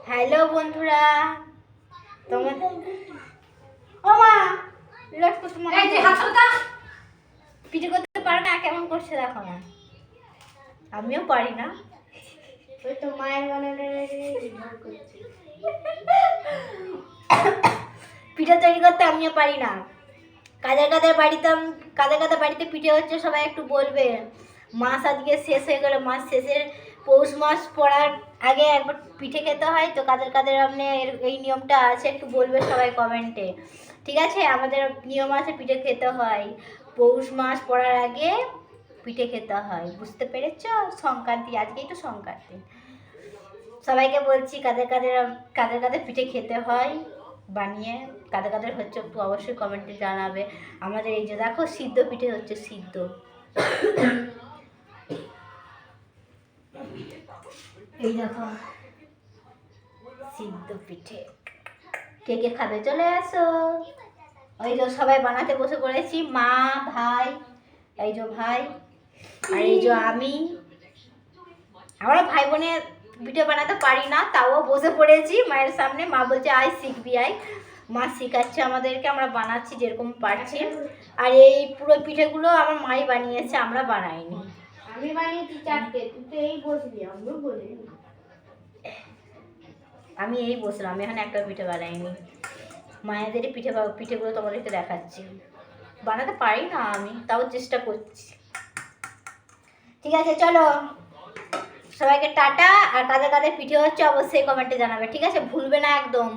Hello বন্ধুরা, তোমাদের ও মা লট করতে মনে এই যে হাতটা পিঠে করতে পারে না, কেমন করছে দেখো না। আমিও পারি না, ওই তো মায়ের বানানোর করছি। পিঠে তৈরি করতে আমিও পারি না। কাদের বাড়িতে পিঠে হচ্ছে সবাই একটু বলবে। মাস আজকে শেষ হয়ে গেল, মাস শেষের পৌষ মাস পড়ার আগে একবার পিঠে খেতে হয়, তো কাদের আপনি এই নিয়মটা আছে একটু বলবে সবাই কমেন্টে, ঠিক আছে? আমাদের নিয়ম আছে, পিঠে খেতে হয় পৌষ মাস পড়ার আগে, পিঠে খেতে হয়, বুঝতে পেরেছ? সংক্রান্তি, আজকেই তো সংক্রান্তি। সবাইকে বলছি কাদের পিঠে খেতে হয় বানিয়ে, কাদের হচ্ছে একটু অবশ্যই কমেন্টে জানাবে। আমাদের এই যে দেখো সিদ্ধ পিঠে হচ্ছে, সিদ্ধ। এই দেখো সিদ্ধ পিঠে, কে কে খাবে চলে আসো। ওই যে সবাই বানাতে বসে পড়েছি, মা, ভাই, এই যে ভাই আর এই যে আমি। আমরা ভাই বোনের পিঠে বানাতে পারি না, তাও বসে পড়েছি মায়ের সামনে। মা বলছে আয় শিখবি, আয়। মা শেখাচ্ছে আমাদেরকে, আমরা বানাচ্ছি যেরকম পারছি। আর এই পুরো পিঠেগুলো আমার মাই বানিয়েছে, আমরা বানাইনি। আমি বানিয়েছি 4টে, তুই তো এই বসবি, আমিও বলি। আমি এই বসলাম, আমি এখানে একটা পিঠে বানাইনি। মায়েদেরই পিঠেগুলো তোমাদেরকে দেখাচ্ছি। বানাতে পারি না আমি, তাও চেষ্টা করছি। ঠিক আছে চলো, সবাইকে টাটা। আর কাদের পিঠে হচ্ছে অবশ্যই কমেন্টে জানাবে, ঠিক আছে? ভুলবে না একদম।